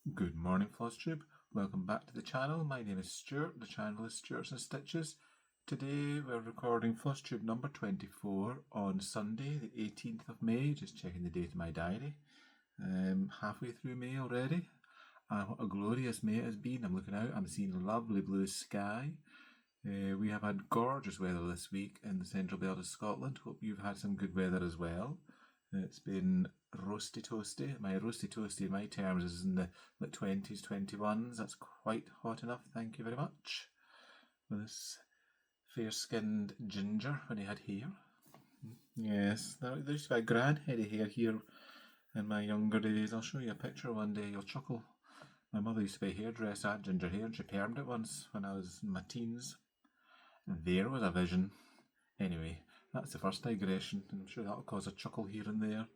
Good morning, Flosstube. Welcome back to the channel. My name is Stuart. The channel is Stuarts and Stitches. Today we're recording Flosstube number 24 on Sunday, the 18th of May. Just checking the date of my diary. Halfway through May already. What a glorious May it has been. I'm looking out. I'm seeing lovely blue sky. We have had gorgeous weather this week in the central belt of Scotland. Hope you've had some good weather as well. It's been roasty toasty. My roasty toasty in my terms is in the 20s, 21s. That's quite hot enough, thank you very much. For this fair-skinned ginger when he had hair. Yes, there used to be a grand head of hair here in my younger days. I'll show you a picture one day, you'll chuckle. My mother used to be a hairdresser, had ginger hair, and she permed it once when I was in my teens. There was a vision. Anyway, that's the first digression. I'm sure that'll cause a chuckle here and there.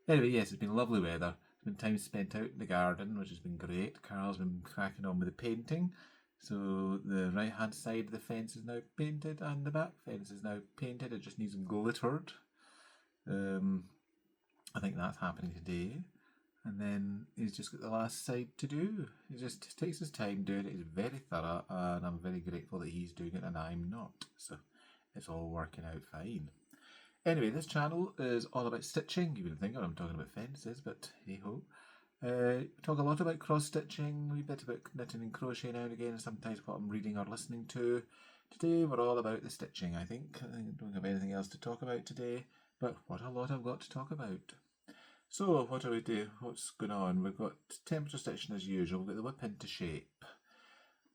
Anyway, yes, it's been lovely weather. It's been time spent out in the garden, which has been great. Carl's been cracking on with the painting. So the right hand side of the fence is now painted and the back fence is now painted. It just needs glittered. I think that's happening today. And then he's just got the last side to do. He just takes his time doing it. He's very thorough and I'm very grateful that he's doing it and I'm not. So it's all working out fine. Anyway, this channel is all about stitching. You wouldn't think I'm talking about fences, but hey ho. We talk a lot about cross stitching, a wee bit about knitting and crochet now and again, sometimes what I'm reading or listening to. Today we're all about the stitching, I think. I don't have anything else to talk about today, but what a lot I've got to talk about. So, what do we do? What's going on? We've got temperature stitching as usual. We've got the whip into shape.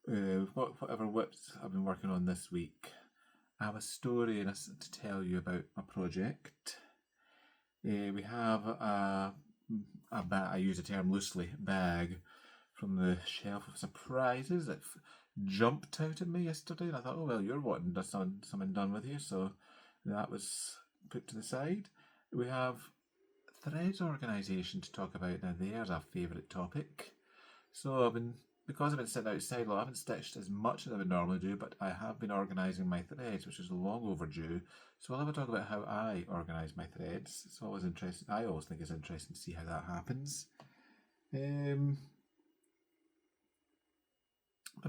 We've got whatever whips I've been working on this week. I have a story to tell you about my project. We have a bag, I use the term loosely, bag from the shelf of surprises that jumped out at me yesterday. And I thought, oh, well, you're wanting something done with you. So that was put to the side. We have threads organisation to talk about. Now, there's a favourite topic. So because I've been sitting outside, well, I haven't stitched as much as I would normally do, but I have been organising my threads, which is long overdue. So I'll have a talk about how I organise my threads. It's always interesting. I always think it's interesting to see how that happens. Maybe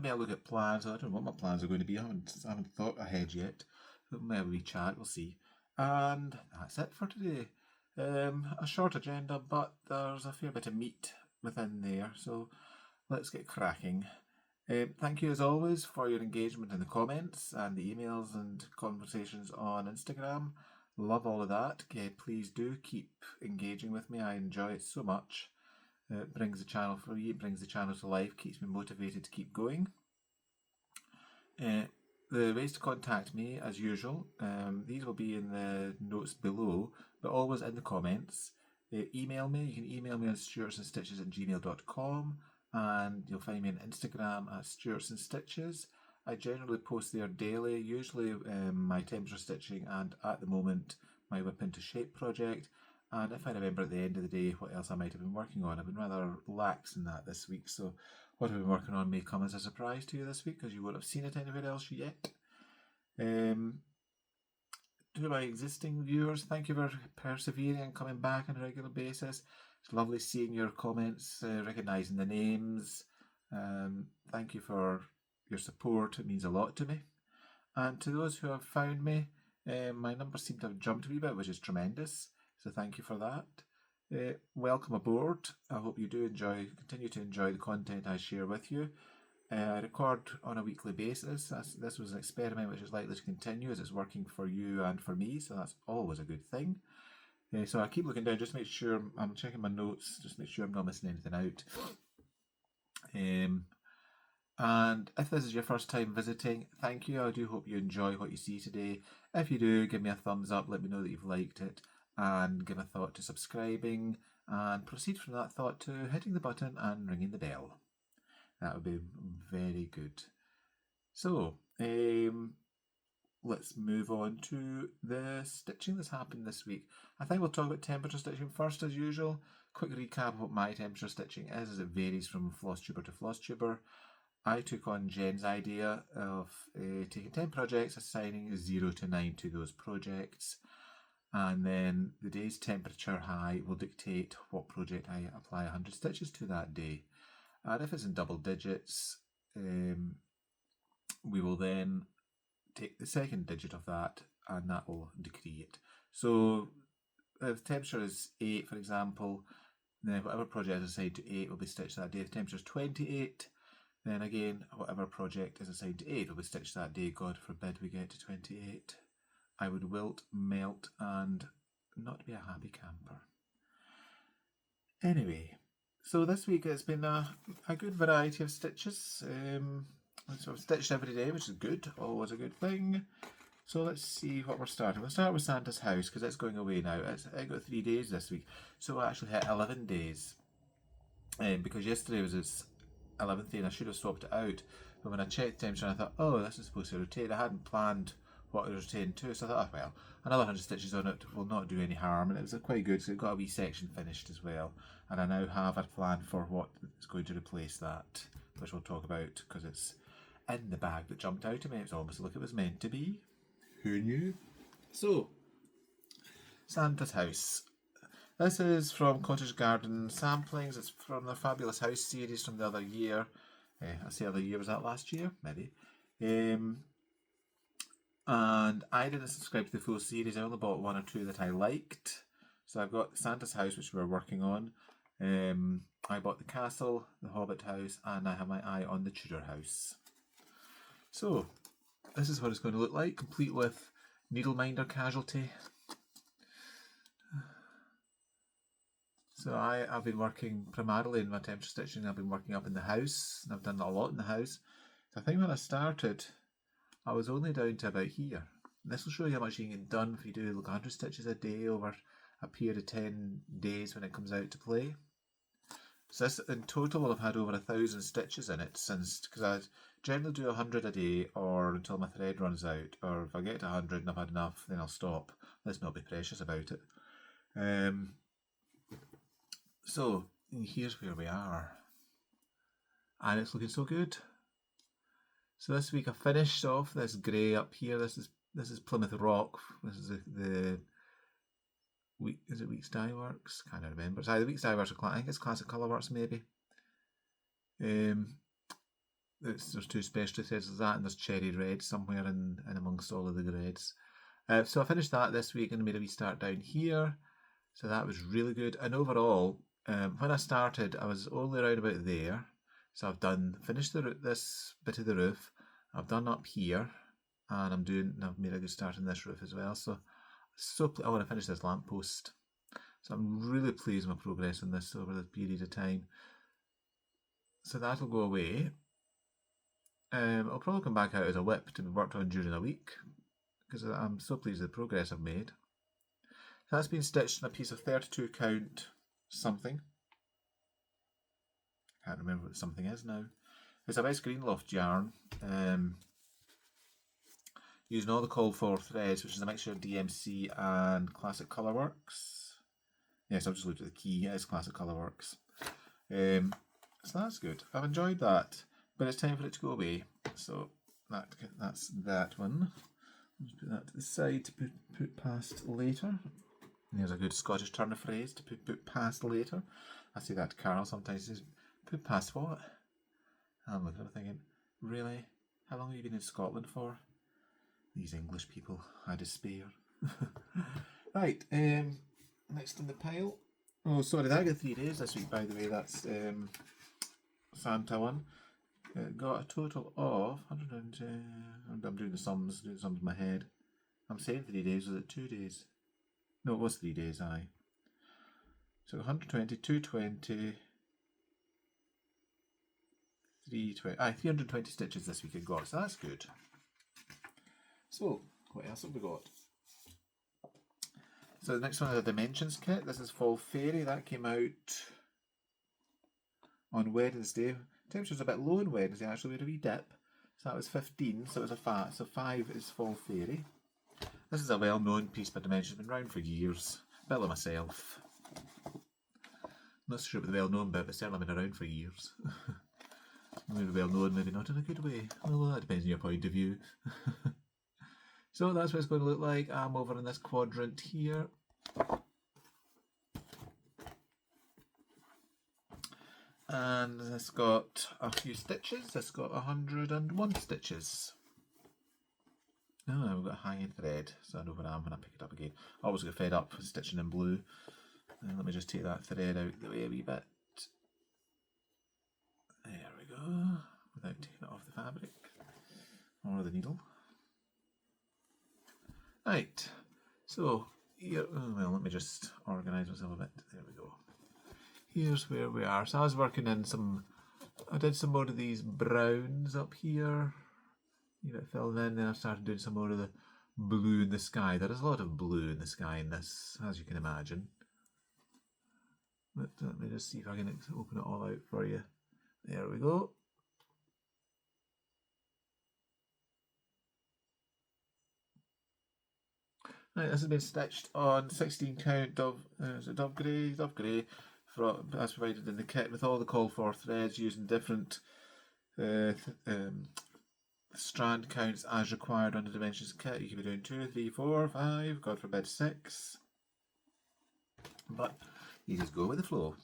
I'll look at plans. I don't know what my plans are going to be. I haven't thought ahead yet. Maybe we chat, we'll see. And that's it for today. A short agenda, but there's a fair bit of meat within there. So let's get cracking. Thank you as always for your engagement in the comments and the emails and conversations on Instagram. Love all of that. Please do keep engaging with me. I enjoy it so much. It brings the channel for you, it brings the channel to life, keeps me motivated to keep going. The ways to contact me, as usual, these will be in the notes below, but always in the comments. Email me. You can email me on stuartsandstitches@gmail.com, and you'll find me on Instagram at stuartsandstitches. I generally post there daily, usually my temperature stitching and at the moment my whip into shape project. And if I remember at the end of the day what else I might have been working on, I've been rather lax in that this week, so what I've been working on may come as a surprise to you this week because you won't have seen it anywhere else yet. To my existing viewers, thank you for persevering and coming back on a regular basis. It's lovely seeing your comments, recognising the names. Thank you for your support, it means a lot to me. And to those who have found me, my numbers seem to have jumped a wee bit, which is tremendous. So thank you for that. Welcome aboard. I hope you do continue to enjoy the content I share with you. I record on a weekly basis. This was an experiment which is likely to continue as it's working for you and for me, so that's always a good thing. So I keep looking down just to make sure I'm checking my notes, just to make sure I'm not missing anything out. And if this is your first time visiting, thank you. I do hope you enjoy what you see today. If you do, give me a thumbs up, let me know that you've liked it, and give a thought to subscribing, and proceed from that thought to hitting the button and ringing the bell. That would be very good. So, let's move on to the stitching that's happened this week. I think we'll talk about temperature stitching first as usual. Quick recap of what my temperature stitching is as it varies from Flosstuber to Flosstuber. I took on Jen's idea of taking 10 projects, assigning 0 to 9 to those projects, and then the day's temperature high will dictate what project I apply 100 stitches to that day. And if it's in double digits, we will then take the second digit of that and that will decree it. So if the temperature is 8, for example, then whatever project is assigned to 8 will be stitched that day. If the temperature is 28, then again, whatever project is assigned to 8 will be stitched that day. God forbid we get to 28. I would wilt, melt, and not be a happy camper. Anyway, so this week it's been a good variety of stitches. So I've stitched every day, which is good, always a good thing. So let's see what we're starting. We'll start with Santa's house because it's going away now. I got 3 days this week, so I actually hit 11 days. Because yesterday was its 11th day and I should have swapped it out. But when I checked the temperature, I thought, oh, this is supposed to rotate. I hadn't planned what it was rotating to, so I thought, oh, well, another 100 stitches on it will not do any harm. And it was quite good, so it got a wee section finished as well. And I now have a plan for what is going to replace that, which we'll talk about because it's in the bag that jumped out to me. It's almost like it was meant to be. Who knew? So, Santa's house. This is from Cottage Garden Samplings. It's from the Fabulous House series from the other year. I say other year, was that last year? Maybe. And I didn't subscribe to the full series. I only bought 1 or 2 that I liked. So I've got Santa's house, which we're working on. I bought the castle, the Hobbit house, and I have my eye on the Tudor house. So, this is what it's going to look like, complete with Needleminder Casualty. So I've been working primarily in my temperature stitching. I've been working up in the house, and I've done a lot in the house. So I think when I started, I was only down to about here. And this will show you how much you can get done if you do like 100 stitches a day over a period of 10 days when it comes out to play. So this in total will have had over 1,000 stitches in it since, because I generally do 100 a day or until my thread runs out, or if I get to 100 and I've had enough, then I'll stop. Let's not be precious about it. So here's where we are, and it's looking so good. So this week I finished off this grey up here. This is Plymouth Rock. This is the is it Weeks Dye Works? Can't remember. It's either Weeks Dye Works or I think it's Classic Colourworks maybe. There's 2 specialty threads of that, and there's Cherry Red somewhere in amongst all of the reds. So I finished that this week and made a wee start down here. So that was really good. And overall, when I started, I was only around about there. So I've finished this bit of the roof. I've done up here, and I've made a good start on this roof as well. So I want to finish this lamppost. So I'm really pleased with my progress on this over the period of time. So that'll go away. I'll probably come back out as a whip to be worked on during a week because I'm so pleased with the progress I've made. So that's been stitched in a piece of 32 count something. I can't remember what something is now. It's a nice Greenloft yarn. Using all the called for threads, which is a mixture of DMC and Classic Colourworks. Yes, I've just looked at the key. It is Classic Colourworks. So that's good. I've enjoyed that, but it's time for it to go away. So that's that one. Just put that to the side to put past later. And there's a good Scottish turn of phrase to put past later. I say that to Carl sometimes. He says, put past what? I'm looking at him thinking, really? How long have you been in Scotland for? These English people, I despair. Right, next in the pile. Oh, sorry, that got 3 days this week, by the way. That's Santa one. Got a total of 100 and I'm doing the sums in my head. I'm saying 3 days, was it 2 days? No, it was 3 days, aye. So 120, 220, 320, 320 stitches this week I got, so that's good. So, what else have we got? So the next one is a Dimensions kit. This is Fall Fairy. That came out on Wednesday. Temperature's a bit low on Wednesday, actually. We had a wee dip. So that was 15, so it was a fat. So 5 is Fall Fairy. This is a well-known piece by Dimensions. Been around for years. A bit like myself. Not sure about the well-known bit, but certainly been around for years. Maybe well-known, maybe not in a good way. Well, that depends on your point of view. So that's what it's going to look like. I'm over in this quadrant here. And it's got a few stitches. It's got 101 stitches. Oh, we've got a hanging thread, so I know where I am when I pick it up again. I always get fed up with stitching in blue. And let me just take that thread out the way a wee bit. There we go, without taking it off the fabric or the needle. Right, so here, well, let me just organise myself a bit. There we go. Here's where we are. So I was working in I did some more of these browns up here. You know, filled in, then I started doing some more of the blue in the sky. There is a lot of blue in the sky in this, as you can imagine. But let me just see if I can open it all out for you. There we go. Right, this has been stitched on 16 count Dove grey, as provided in the kit, with all the call for threads using different strand counts as required on the dimensions kit. You could be doing 2, 3, 4, 5, God forbid 6. But you just go with the flow.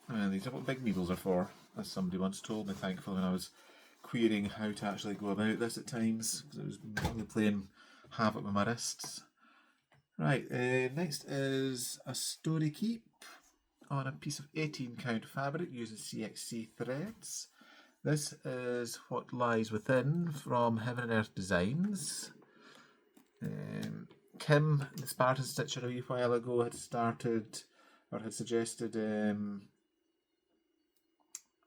And these are what big needles are for, as somebody once told me, thankfully, when I was querying how to actually go about this at times, because it was really playing havoc with my wrists. Right, next is a story keep on a piece of 18 count fabric using CXC threads. This is what lies within from Heaven and Earth Designs. Kim, the Spartan Stitcher, a wee while ago had suggested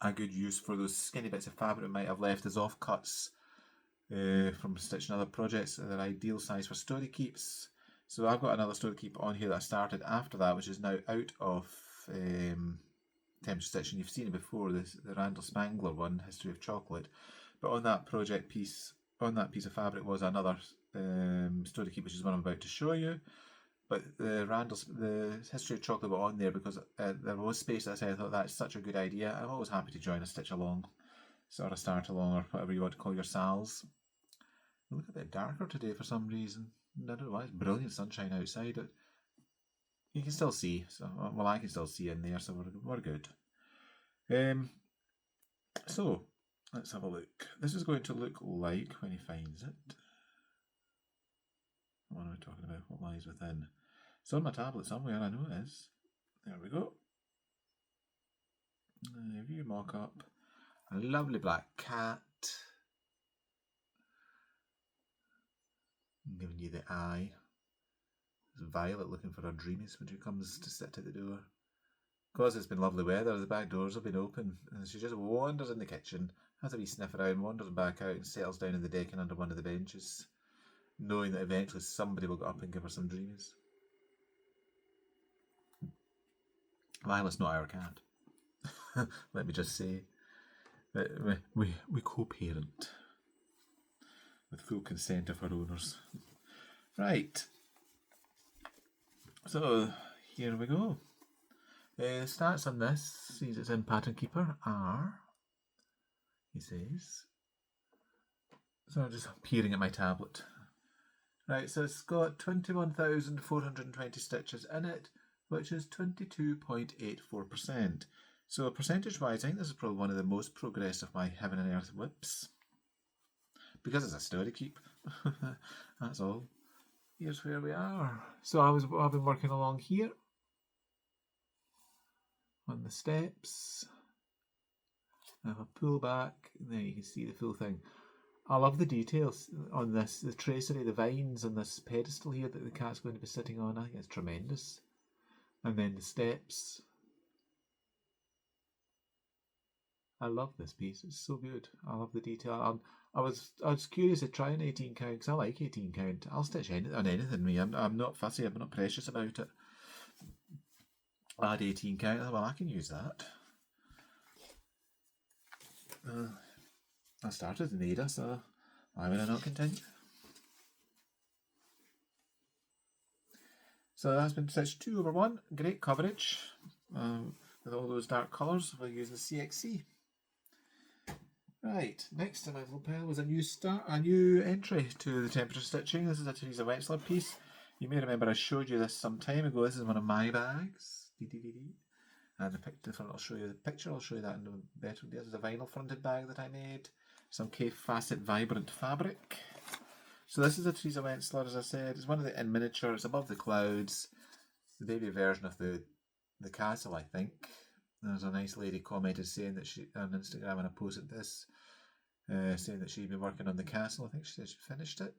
a good use for those skinny bits of fabric that might have left as offcuts from stitching other projects. They're ideal size for story keeps. So I've got another story keep on here that I started after that, which is now out of temperature stitching. You've seen it before, the Randall Spangler one, History of Chocolate. But on that project piece, on that piece of fabric was another story keep, which is one I'm about to show you. But the History of Chocolate were on there because there was space. I said, I thought that's such a good idea. I'm always happy to join a stitch along, sort of start along, or whatever you want to call your sals. They look a bit darker today for some reason. I don't know why. It's brilliant sunshine outside. You can still see. So, well, I can still see in there, so we're good. So let's have a look. This is going to look like when he finds it. What am I talking about? What lies within? It's on my tablet somewhere. I know it is. There we go. View mock-up. A lovely black cat. Giving you the eye. There's Violet looking for her dreamies when she comes to sit at the door. Because it's been lovely weather, the back doors have been open, and she just wanders in the kitchen, has a wee sniff around, wanders back out, and settles down in the decking under one of the benches, knowing that eventually somebody will get up and give her some dreamies. Violet's not our cat. Let me just say that we co-parent with full consent of our owners. Right. So here we go. Stats on this, sees it's in Pattern Keeper are, he says. So I'm just peering at my tablet. Right, so it's got 21,420 stitches in it, which is 22.84%. So percentage-wise, I think this is probably one of the most progress of my Heaven and Earth whips. Because it's a story keep. That's all. Here's where we are. So I've been working along here on the steps. I have a pull back, and there you can see the full thing. I love the details on this, the tracery, the vines on this pedestal here that the cat's going to be sitting on. I think it's tremendous. And then the steps. I love this piece. It's so good. I love the detail. I was curious to try an 18 count because I like 18 count. I'll stitch on anything. Me, I'm not fussy. I'm not precious about it. Add 18 count. Well, I can use that. I started in Ada, so why would I not continue? So that's been stitched 2/1. Great coverage with all those dark colours. We're using CXC. Right, next in my little pile was a new entry to the temperature stitching. This is a Teresa Wetzler piece. You may remember I showed you this some time ago. This is one of my bags. And the front, I'll show you the picture, I'll show you that in a better. This is a vinyl fronted bag that I made. Some K-Facet Vibrant fabric. So this is a Teresa Wentzler, as I said. It's one of the in miniature, it's above the clouds. The baby version of the castle, I think. There's a nice lady commented saying that she, on Instagram when I posted this, saying that she'd been working on the castle. I think she said she finished it.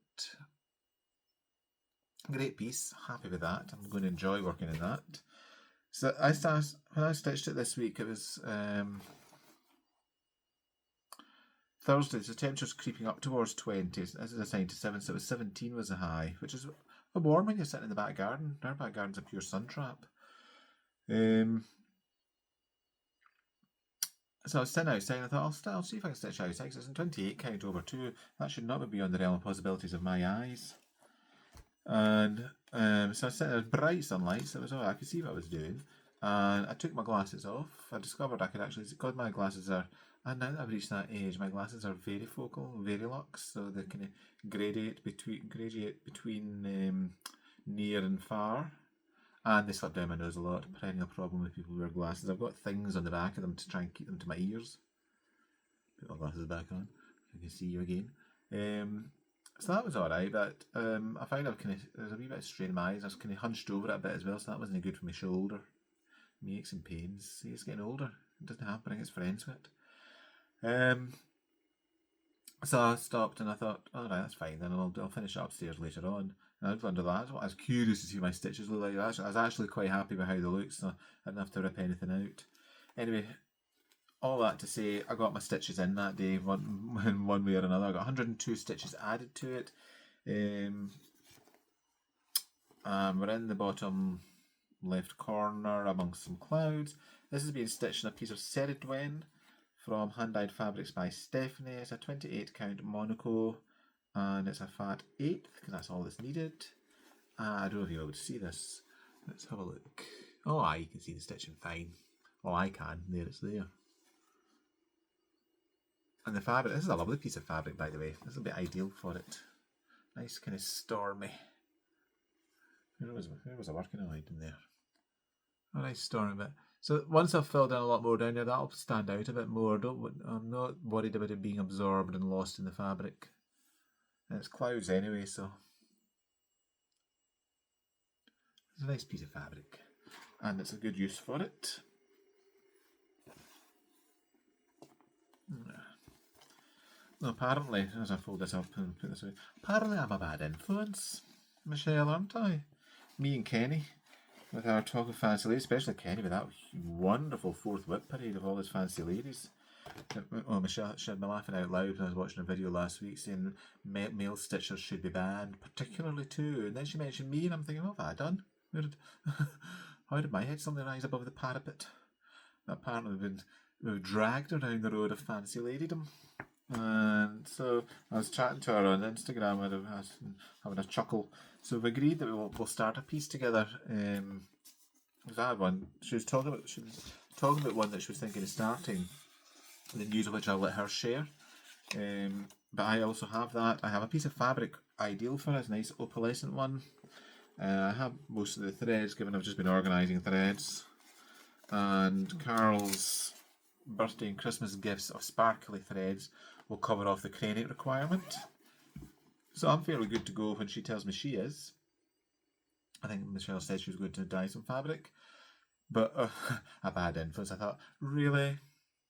Great piece, happy with that. I'm going to enjoy working in that. So when I stitched it this week, it was Thursday, so temperature's creeping up towards 20. This is assigned to 7, so it was 17 was a high, which is warm when you're sitting in the back garden. Our back garden's a pure sun trap. So I was sitting outside and I thought, I'll see if I can stitch outside, because it's in 28 count over 2. That should not be beyond the realm of possibilities of my eyes. And so I was sitting in bright sunlight, so it was I could see what I was doing. And I took my glasses off. I discovered I could actually, because my glasses are, and now that I've reached that age, my glasses are varifocal, Verilux, so they kind of graduate between near and far. And they slip down my nose a lot. Perennial problem with people who wear glasses. I've got things on the back of them to try and keep them to my ears. Put my glasses back on. I can see you again. So that was alright, but I found there's a wee bit of strain in my eyes. I was kind of hunched over it a bit as well, so that wasn't good for my shoulder. Me aches and pains. See, it's getting older. It doesn't have to bring its friends with it. So I stopped and I thought, alright, that's fine, then I'll finish it upstairs later on. And I was under that. I was curious to see my stitches look like. I was actually quite happy with how they look, so I didn't have to rip anything out. Anyway, all that to say, I got my stitches in that day, one way or another. I got 102 stitches added to it. We're in the bottom left corner amongst some clouds. This is being stitched in a piece of Ceridwen from Hand Dyed Fabrics by Stephanie. It's a 28 count Monaco, and it's a fat 8th because that's all that's needed. I don't know if you're able to see this. Let's have a look. Oh, aye, you can see the stitching fine. Oh, I can. There, it's there. And the fabric, this is a lovely piece of fabric, by the way. This will be ideal for it. Nice kind of stormy. Where was I working on in there? A nice stormy bit. So once I've filled in a lot more down there, that'll stand out a bit more. I'm not worried about it being absorbed and lost in the fabric. And it's clouds anyway, so it's a nice piece of fabric. And it's a good use for it. Now, apparently, as I fold this up and put this away, apparently I'm a bad influence, Michelle, aren't I? Me and Kenny, with our talk of fancy ladies, especially Kenny with that wonderful 4th whip parade of all his fancy ladies. Oh, Michelle should be laughing out loud when I was watching a video last week saying male stitchers should be banned, particularly too. And then she mentioned me, and I'm thinking, what have I done? How did my head suddenly rise above the parapet? Apparently we've dragged around the road of fancy ladydom. And so I was chatting to her on Instagram and I was having a chuckle. So we've agreed that we'll start a piece together. I had one. She was talking about one that she was thinking of starting, the news of which I'll let her share. But I also have that. I have a piece of fabric ideal for us, a nice opalescent one. I have most of the threads, given I've just been organising threads. And Carol's birthday and Christmas gifts of sparkly threads will cover off the cranate requirement. So I'm fairly good to go when she tells me she is. I think Michelle said she was going to dye some fabric. But a bad influence. I thought, really?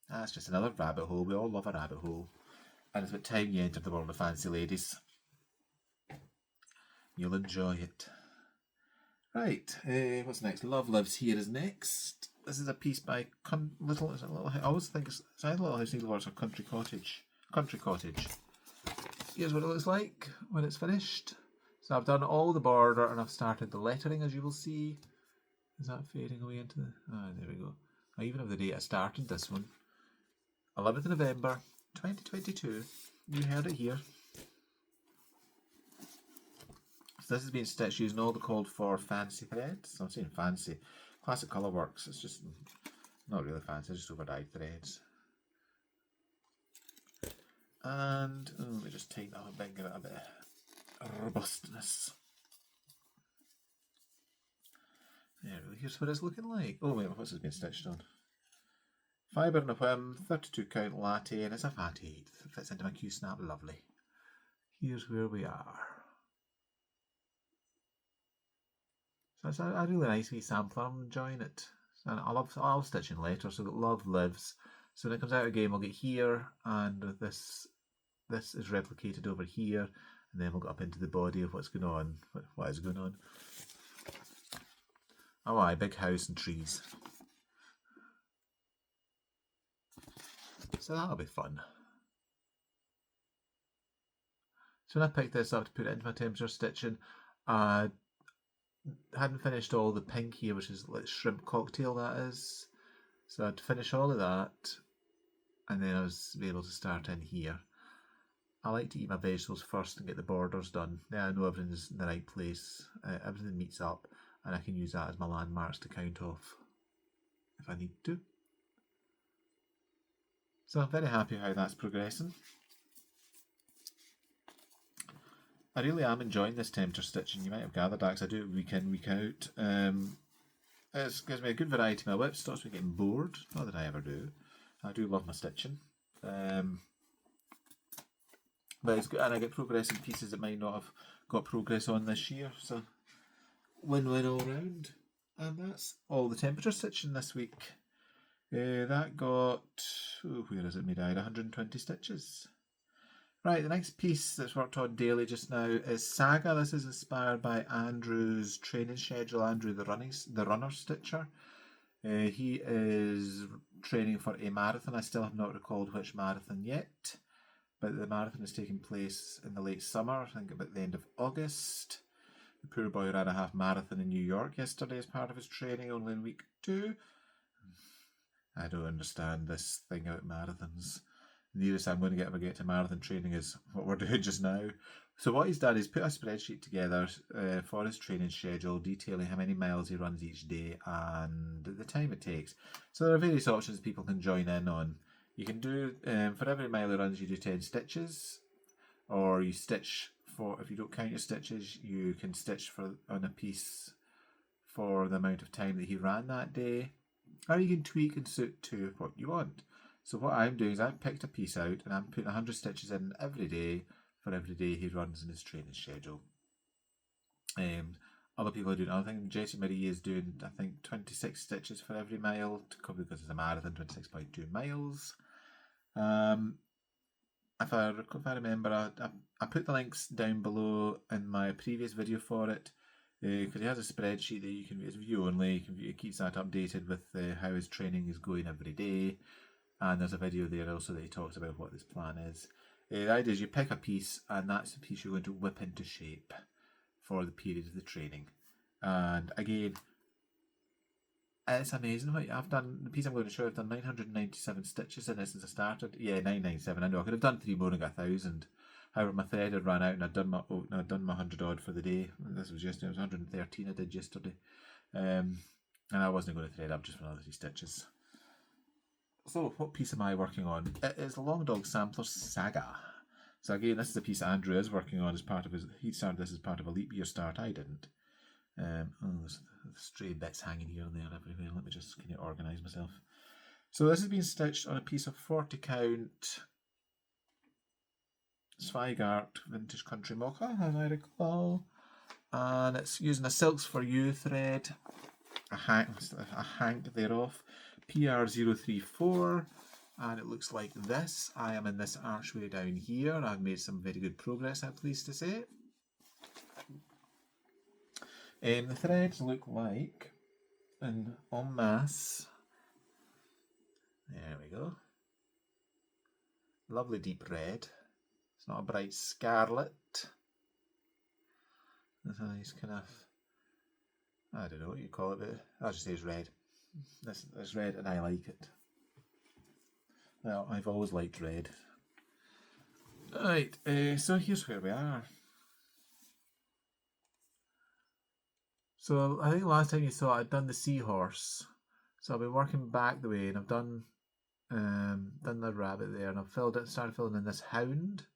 That's just another rabbit hole. We all love a rabbit hole. And it's about time you entered the world of fancy ladies. You'll enjoy it. Right, what's next? Love Lives Here is next. This is a piece by I always think it's either Little House Needleworks or Country Cottage. Country Cottage. Here's what it looks like when it's finished. So I've done all the border and I've started the lettering, as you will see. Is that fading away into the... Ah, there we go. I even have the date I started this one. 11th of November, 2022. You heard it here. So this is being stitched using all the called for fancy threads. I'm saying fancy. Classic Colourworks. It's just not really fancy, it's just over dyed threads. And let me just take that a bit, give it a bit of robustness. There we go. Here's what it's looking like. Oh wait, what's it been stitched on? Fibre and a whim, 32 count latte, and it's a fat 8. It fits into my Q-snap, lovely. Here's where we are. So it's a really nice wee sampler. I'm enjoying it. And I love stitching letters. So love lives. So when it comes out again, we'll get here, and this is replicated over here, and then we'll go up into the body of what's going on. What is going on? Oh, aye, big house and trees. So that'll be fun. So when I picked this up to put it into my temperature stitching, I hadn't finished all the pink here, which is like shrimp cocktail, that is. So I'd finish all of that, and then I was able to start in here. I like to eat my vegetables first and get the borders done. Then I know everything's in the right place, everything meets up, and I can use that as my landmarks to count off if I need to. So I'm very happy how that's progressing. I really am enjoying this temperature stitching. You might have gathered that because I do it week in, week out. It gives me a good variety. My whip stops me getting bored. Not that I ever do. I do love my stitching. But it's good, and I get progress in pieces that might not have got progress on this year. So win-win all round. And that's all the temperature stitching this week. That got, where is it made out? 120 stitches. Right, the next piece that's worked on daily just now is Saga. This is inspired by Andrew's training schedule. Andrew, the runner stitcher. He is training for a marathon. I still have not recalled which marathon yet, but the marathon is taking place in the late summer, I think about the end of August. The poor boy ran a half marathon in New York yesterday as part of his training, only in week 2. I don't understand this thing about marathons. The nearest I'm going to ever get to marathon training is what we're doing just now. So what he's done is put a spreadsheet together for his training schedule, detailing how many miles he runs each day and the time it takes. So there are various options people can join in on. You can do, for every mile he runs, you do 10 stitches, or you stitch for, if you don't count your stitches, you can stitch on a piece for the amount of time that he ran that day, or you can tweak and suit to what you want. So what I'm doing is I've picked a piece out and I'm putting 100 stitches in every day for every day he runs in his training schedule. Other people are doing other things. Jessie Marie is doing, I think, 26 stitches for every mile, because it's a marathon, 26.2 miles. If I remember, I put the links down below in my previous video for it, because he has a spreadsheet that you can view. It's view only. It keeps that updated with how his training is going every day. And there's a video there also that he talks about what this plan is. The idea is you pick a piece, and that's the piece you're going to whip into shape for the period of the training. And again, it's amazing what I've done. The piece I'm going to show, I've done 997 stitches in it since I started. Yeah, 997. I know I could have done 3 more and got 1,000. However, my thread had run out, and I'd done my 100 odd for the day. This was yesterday. It was 113 I did yesterday, and I wasn't going to thread up just for another 3 stitches. So, what piece am I working on? It is the Long Dog Sampler Saga. So again, this is a piece Andrew is working on as part of his. He started this as part of a leap year start. I didn't. There's stray bits hanging here and there everywhere. Let me just organise myself. So this has been stitched on a piece of 40 count Zweigart Vintage Country Mocha, as I recall, and it's using a Silks for You thread, a hank thereof. PR034, and it looks like this. I am in this archway down here. I've made some very good progress, I'm pleased to say. The threads look like en masse. There we go. Lovely deep red. It's not a bright scarlet. It's a nice kind of, I don't know what you call it, but I'll just say it's red. This is red and I like it. Well, I've always liked red. Right, so here's where we are. So I think last time you saw I'd done the seahorse. So I've been working back the way, and I've done the rabbit there, and I've started filling in this hound,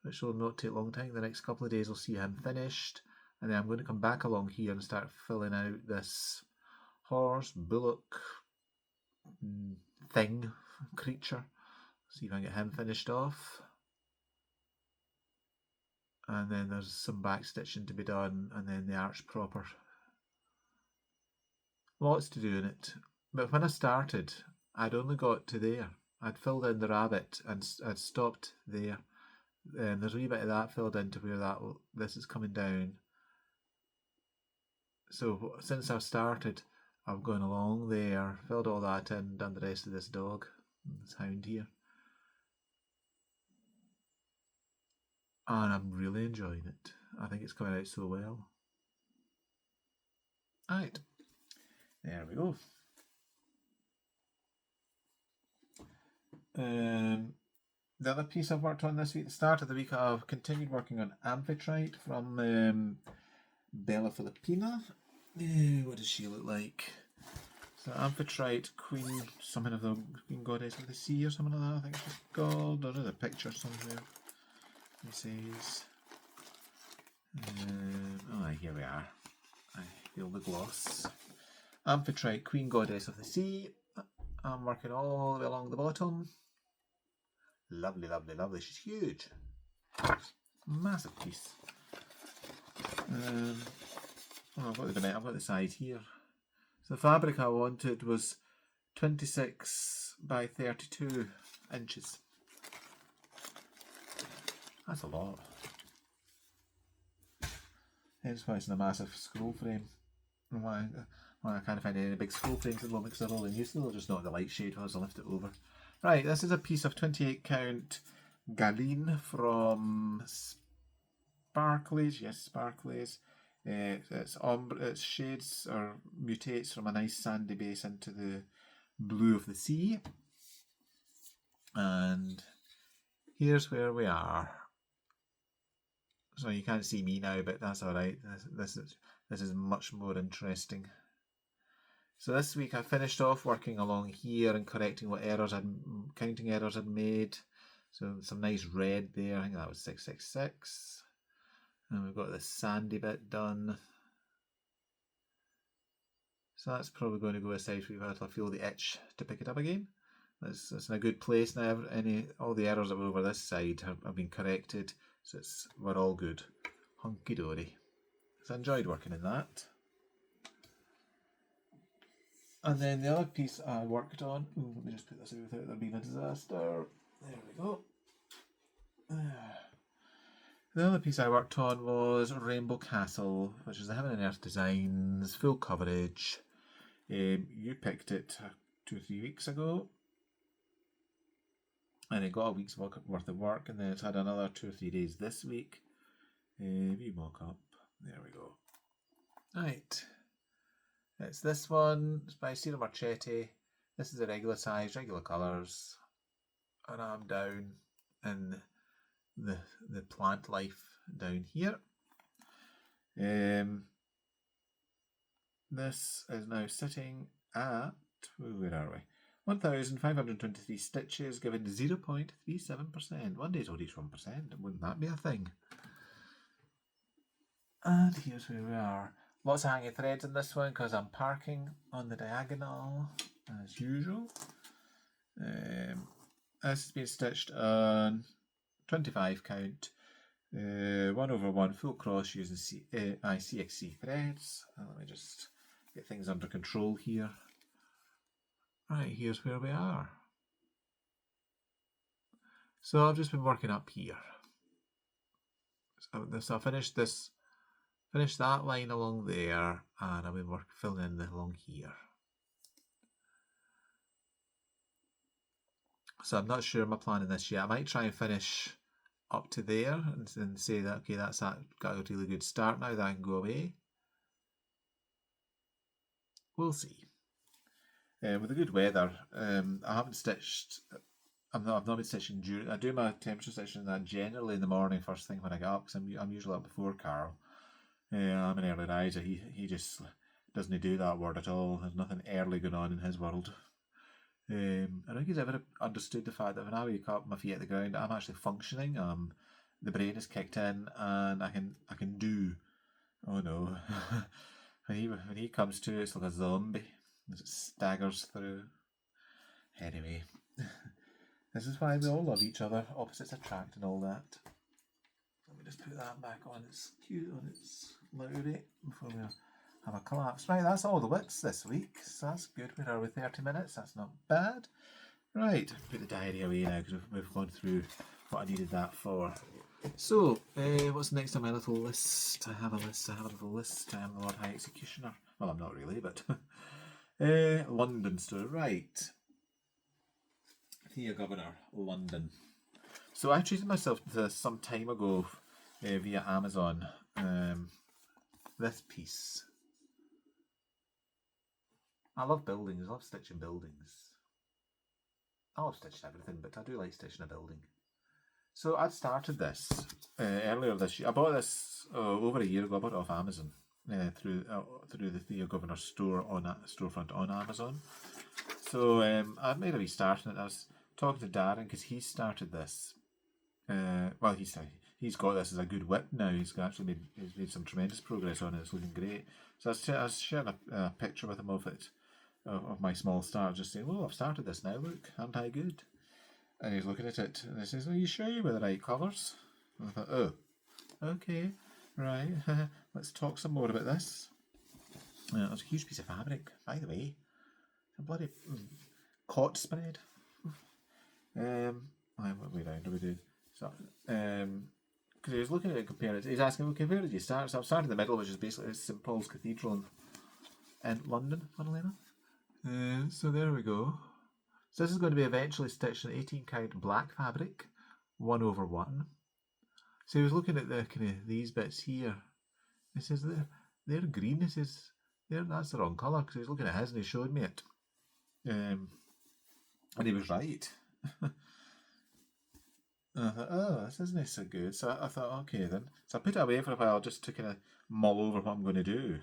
which will not take a long time. The next couple of days we'll see him finished. and then I'm going to come back along here and start filling out this horse, bullock thing, creature. See if I can get him finished off. And then there's some back stitching to be done, and then the arch proper. Lots to do in it. But when I started, I'd only got to there. I'd filled in the rabbit and I'd stopped there. And there's a wee bit of that filled into where this is coming down. So since I've started, I've gone along there, filled all that in, done the rest of this dog, this hound here. And I'm really enjoying it. I think it's coming out so well. Right, there we go. The other piece I've worked on this week, the start of the week, I've continued working on Amphitrite from Bella Filipina. What does she look like? So Amphitrite, Queen, something of the Queen Goddess of the Sea or something like that, I think she's called. There's a picture somewhere. It says, here we are. I feel the gloss. Amphitrite, Queen Goddess of the Sea. I'm working all the way along the bottom. Lovely, lovely, lovely. She's huge. Massive piece. I've got the size here. So the fabric I wanted was 26 by 32 inches. That's a lot. Hence why it's in a massive scroll frame. And why I can't find any big scroll frames at the moment because they're all in use. They'll just not the light shade as I lift it over. Right, this is a piece of 28 count galene from Sparkleys. Yes, Sparkleys. Its shades or mutates from a nice sandy base into the blue of the sea. And here's where we are. So you can't see me now, but that's alright. This is much more interesting. So this week I finished off working along here and correcting what counting errors I'd made. So some nice red there. I think that was 666. And we've got this sandy bit done. So that's probably going to go aside until I feel the itch to pick it up again. It's in a good place now. All the errors that were over this side have been corrected. So we're all good. Hunky dory. So I enjoyed working in that. And then the other piece I worked on, let me just put this out without there being a disaster. There we go. The other piece I worked on was Rainbow Castle, which is the Heaven and Earth Designs, full coverage. You picked it 2 or 3 weeks ago. And it got a week's worth of work, and then it's had another 2 or 3 days this week. We mock up. There we go. Right. It's this one. It's by Ciro Marchetti. This is a regular size, regular colours. And I'm down in the plant life down here. This is now sitting at, where are we? 1,523 stitches, given 0.37%. One day's old each 1%. Wouldn't that be a thing? And here's where we are. Lots of hanging threads in this one because I'm parking on the diagonal as usual. This has been stitched on 25 count, 1/1 full cross using CXC threads. Let me just get things under control here. Right, here's where we are. So I've just been working up here. So I finished that line along there, and I've been filling in along here. So I'm not sure my plan in this yet. I might try and finish up to there and say that, okay, that's got a really good start now, that I can go away. We'll see. With the good weather, I haven't stitched. I've not been stitching during. I do my temperature stitching that generally in the morning, first thing when I get up, because I'm usually up before Carl. I'm an early riser. He just doesn't do that word at all. There's nothing early going on in his world. I don't think he's ever understood the fact that when I wake up, my feet at the ground, I'm actually functioning. The brain is kicked in, and I can do Oh no. when he comes to, it's like a zombie as it staggers through. Anyway, this is why we all love each other. Opposites attract and all that. Let me just put that back on its cue, on its Lowry before we have a collapse. Right, that's all the whips this week. So that's good. Where are we? 30 minutes. That's not bad. Right, put the diary away now because we've gone through what I needed that for. So, what's next on my little list? I have a little list. I am the Lord High Executioner. Well, I'm not really, but London store. Right. Thea Governor, London. So I treated myself to some time ago via Amazon. This piece. I love buildings. I love stitching buildings. I love stitching everything, but I do like stitching a building. So I'd started this earlier this year. I bought this over a year ago. I bought it off Amazon through the Thea Governor store storefront on Amazon. So I made a wee start on it. I was talking to Darren because he started this. Well, he's got this as a good whip now. He's made some tremendous progress on it. It's looking great. So I was sharing a picture with him of it, of my small start, just saying, "Oh, I've started this now. Look, aren't I good?" And he's looking at it, and he says, "Are you sure you're with the right colours?" And I thought, "Oh, okay, right. Let's talk some more about this." It's a huge piece of fabric, by the way. A bloody cot spread. What way round are we doing? So, because he was looking at it, comparing it. He's asking, "Okay, where did you start?" So I've started in the middle, which is basically St Paul's Cathedral in London, funnily enough. So there we go. So this is going to be eventually stitched in 18 count black fabric, 1/1. So he was looking at the kind of these bits here. He says they're green. He says that's the wrong colour, because he was looking at his and he showed me it. And he was right. And I thought, oh, this isn't so good. So I thought, okay then. So I put it away for a while just to kind of mull over what I'm going to do.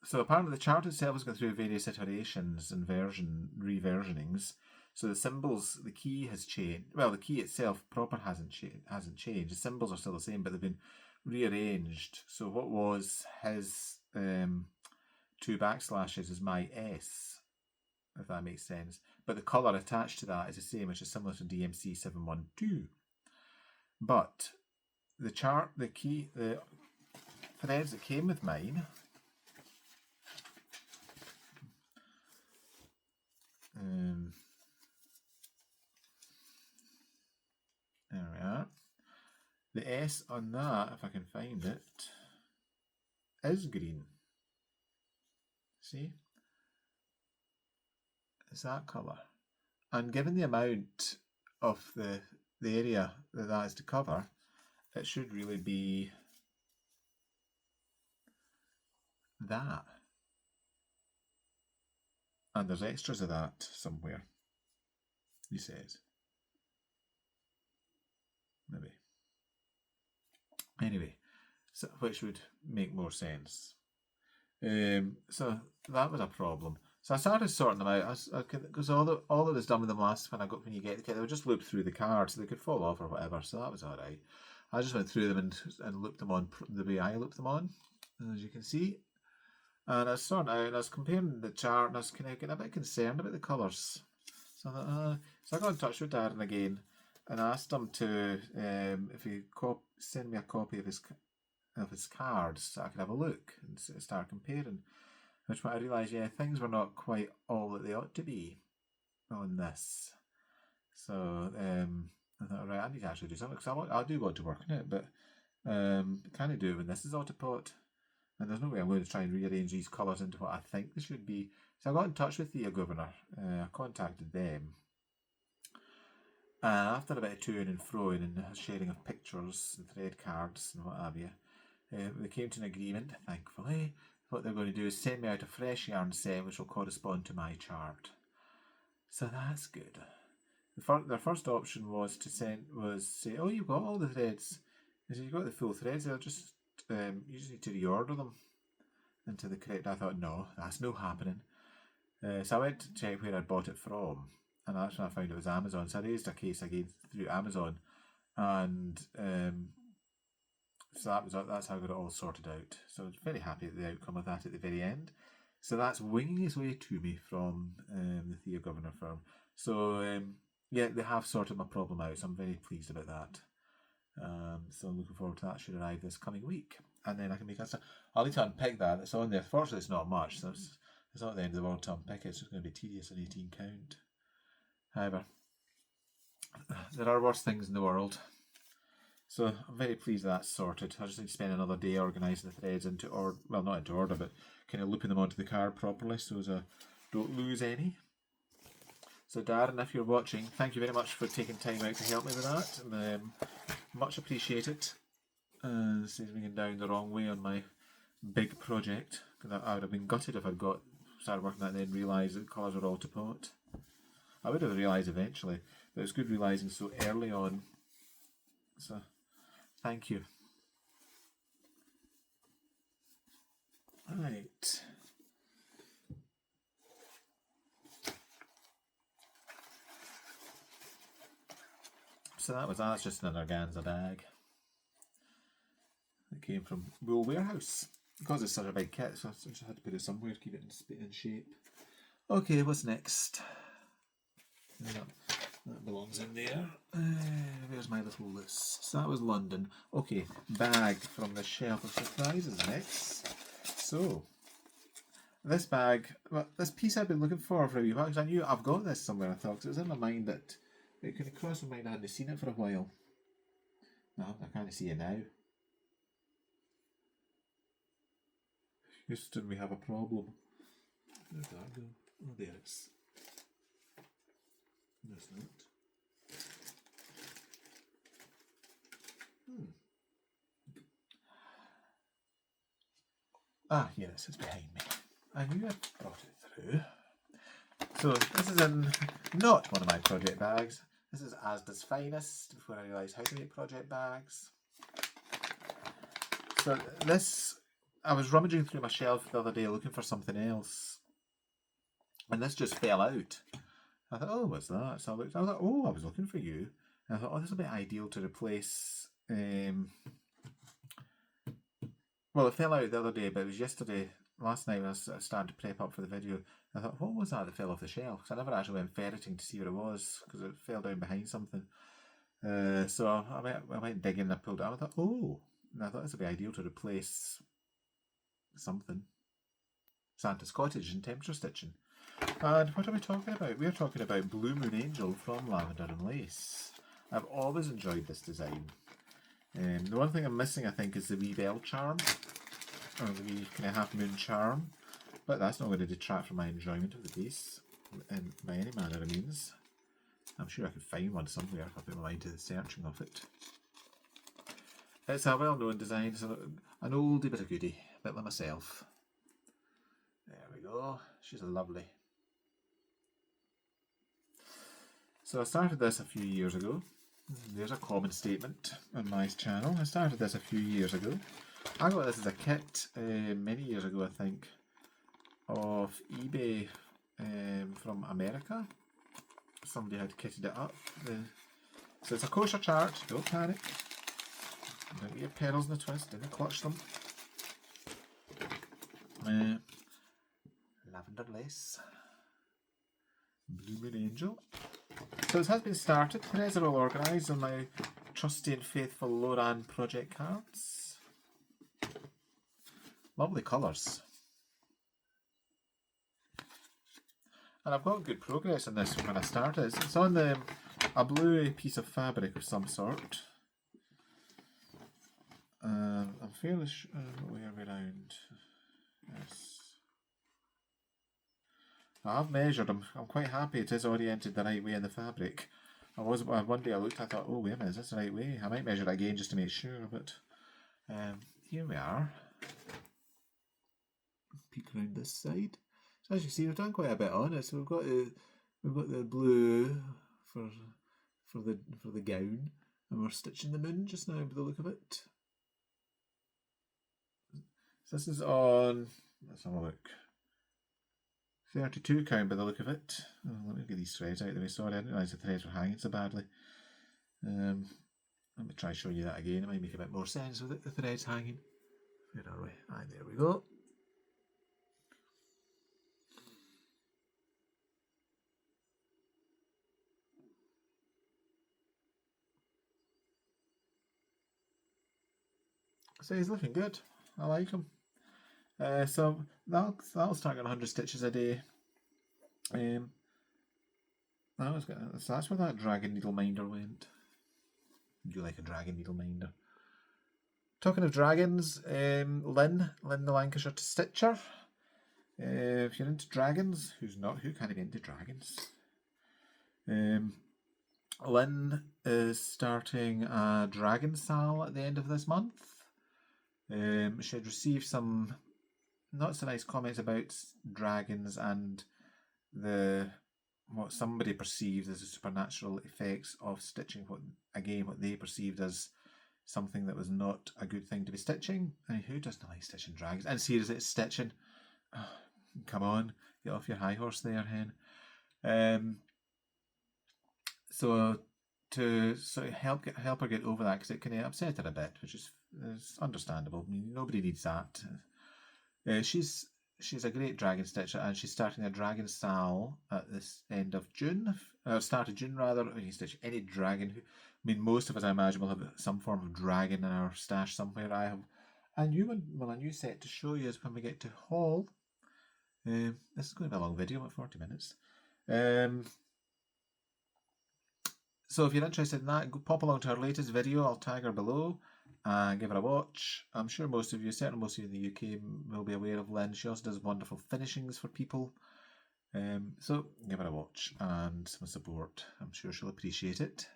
So apparently the chart itself has gone through various iterations and reversionings. So the symbols, the key has changed. Well, the key itself proper hasn't changed. The symbols are still the same, but they've been rearranged. So what was his 2 backslashes is my S, if that makes sense. But the colour attached to that is the same, which is similar to DMC 712. But the threads that came with mine, there we are. The S on that, if I can find it, is green. See? It's that colour. And given the amount of the area that is to cover, it should really be that. And there's extras of that somewhere, he says. Maybe. Anyway, so, which would make more sense. So that was a problem. So I started sorting them out because all that was done with them last when you get the kit, they would just loop through the card so they could fall off or whatever. So that was all right. I just went through them and looped them on the way I looped them on, as you can see. And I was sorting out, and I was comparing the chart, and I was kind of getting a bit concerned about the colours. So I thought, so I got in touch with Darren again, and I asked him to, if he send me a copy of his cards, so I could have a look and start comparing. Which I realised, things were not quite all that they ought to be on this. So I thought, right, I need to actually do something, because I do want to work on it, but can I do it when this is autopot? And there's no way I'm going to try and rearrange these colours into what I think they should be. So I got in touch with the Governor. I contacted them. After a bit of toing and froing and sharing of pictures and thread cards and what have you, we came to an agreement, thankfully. What they're going to do is send me out a fresh yarn set which will correspond to my chart. So that's good. Their first option was to say, oh, you've got all the threads. They said, you've got the full threads, they'll just you just need to reorder them into the correct. I thought, no, that's no happening. So I went to check where I'd bought it from, and that's when I found it was Amazon. So I raised a case again through Amazon, and So that's how I got it all sorted out. So I was very happy at the outcome of that at the very end. So that's winging its way to me from the Theo Governor firm. So yeah, they have sorted my problem out, so I'm very pleased about that. So I'm looking forward to that. Should arrive this coming week, and then I can make a. I'll need to unpick that. It's on there. Fortunately, it's not much. So it's not the end of the world to unpick it. It's just going to be tedious, an 18 count. However, there are worse things in the world. So I'm very pleased that's sorted. I just need to spend another day organising the threads into order. Well, not into order, but kind of looping them onto the card properly so as I don't lose any. So Darren, if you're watching, thank you very much for taking time out to help me with that. Much appreciated. Saves me going down the wrong way on my big project. Because I would have been gutted if I'd started working that and then realised that colours were all to pot. I would have realised eventually, but it's good realising so early on. So, thank you. Right. So that's just an organza bag. It came from Wool Warehouse. Because it's such a big kit, so I just had to put it somewhere to keep it in shape. Okay, what's next? That belongs in there. Where's my little list? So that was London. Okay, bag from the shelf of surprises next. So, this bag, well, this piece I've been looking for a wee while, because I knew I've got this somewhere, I thought, because it was in my mind that it could have crossed my mind I hadn't seen it for a while. No, I can't see it now. Houston, we have a problem. Where did that go? Oh, there it is. No, it's not. Ah, yes, it's behind me. I knew I brought it through. So, this is not one of my project bags. This is Asda's Finest, before I realised how to make project bags. So, I was rummaging through my shelf the other day looking for something else. And this just fell out. I thought, oh, what's that? So I thought, oh, I was looking for you. And I thought, oh, this will be ideal to replace. Well, it fell out the other day, but it was yesterday. Last night I was starting to prep up for the video. I thought, what was that fell off the shelf? Because I never actually went ferreting to see what it was, because it fell down behind something. So I went digging and I pulled it out. I thought, oh. And I thought this would be ideal to replace something. Santa's Cottage and temperature stitching. And what are we talking about? We're talking about Blue Moon Angel from Lavender and Lace. I've always enjoyed this design. The one thing I'm missing, I think, is the wee bell charm, or the wee kind of half moon charm, but that's not going to detract from my enjoyment of the piece, by any manner of means. I'm sure I could find one somewhere if I put my mind to the searching of it. It's a well-known design, so an oldie but a goodie, a bit like myself. There we go. She's lovely. So I started this a few years ago. There's a common statement on my channel. I started this a few years ago. I got this as a kit many years ago, I think, off eBay from America. Somebody had kitted it up. So it's a kosher chart. Don't panic. Don't get your pearls in a twist. Don't clutch them. Lavender Lace. Blue Moon Angel. So this has been started. Threads are all organised on my trusty and faithful Loran project cards. Lovely colours. And I've got good progress on this from when I started. It's on a blue piece of fabric of some sort. I'm fairly sure where are we round. Yes. I have measured. I'm quite happy it is oriented the right way in the fabric. One day I looked, I thought, oh wait a minute, is this the right way? I might measure it again just to make sure, but here we are. Peek around this side. So as you see, we've done quite a bit on it. So we've got the blue for the gown, and we're stitching the moon just now by the look of it. So this is on. Let's have a look. 32 count by the look of it. Oh, let me get these threads out of the way. Sorry, I didn't realise the threads were hanging so badly. Let me try showing you that again. It might make a bit more sense with the threads hanging. Where are we? Aye, there we go. So he's looking good. I like him. So that'll start at 100 stitches a day. That's where that dragon needle minder went. Would you like a dragon needle minder? Talking of dragons, Lynn the Lancashire Stitcher. If you're into dragons, who's not? Who can't be into dragons? Lynn is starting a dragon sal at the end of this month. She had received some not so nice comments about dragons and what somebody perceived as the supernatural effects of stitching what they perceived as something that was not a good thing to be stitching. I mean, who doesn't like stitching dragons? And seriously, it's stitching. Oh, come on, get off your high horse there, hen. So to sort of help her get over that, because it can upset her a bit, which is understandable. I mean, nobody needs that. She's a great dragon stitcher, and she's starting a dragon sal at this end of June, or start of June rather. You can stitch any dragon. I mean, most of us, I imagine, will have some form of dragon in our stash somewhere. I have a new one, a new set to show you is when we get to haul. This is going to be a long video, about 40 minutes. So if you're interested in that, go pop along to her latest video. I'll tag her below and give her a watch. I'm sure most of you, certainly most of you in the UK, will be aware of Lynn. She also does wonderful finishings for people. So give her a watch and some support. I'm sure she'll appreciate it.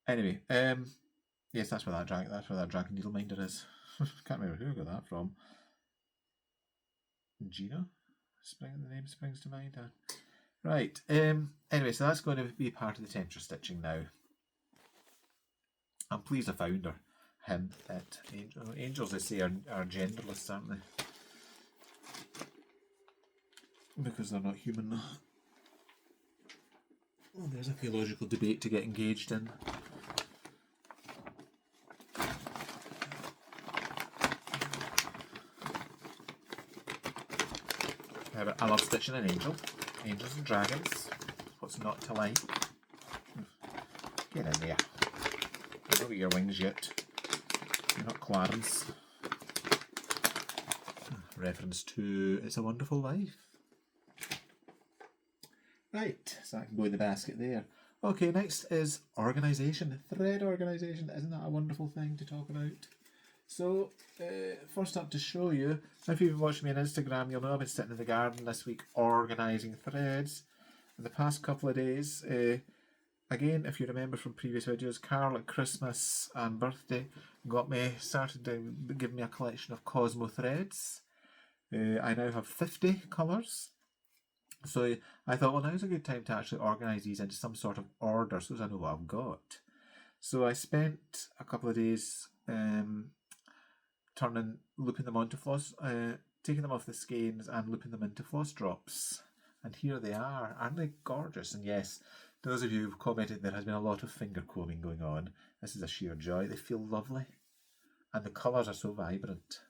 Anyway, yes, that's where that dragon needle minder is. Can't remember who I got that from. Gina? The name springs to mind. Right. Anyway, so that's going to be part of the temperature stitching now. I'm pleased I found him at Angel. Angels, they say, are genderless, aren't they? Because they're not human. Well, there's a theological debate to get engaged in. I love stitching an angel. Angels and dragons. What's not to like? Get in there. Don't look at your wings yet. You're not Clarence. Reference to It's a Wonderful Life. Right, so I can go in the basket there. Okay, next is organisation. Thread organisation. Isn't that a wonderful thing to talk about? So, first up to show you, if you've watched me on Instagram, you'll know I've been sitting in the garden this week organising threads. In the past couple of days, again, if you remember from previous videos, Carl at Christmas and birthday started giving me a collection of Cosmo threads. I now have 50 colours. So I thought, well, now's a good time to actually organise these into some sort of order so as I know what I've got. So I spent a couple of days looping them onto taking them off the skeins and looping them into floss drops. And here they are. Aren't they gorgeous? And yes, those of you who've commented, there has been a lot of finger combing going on. This is a sheer joy. They feel lovely. And the colours are so vibrant.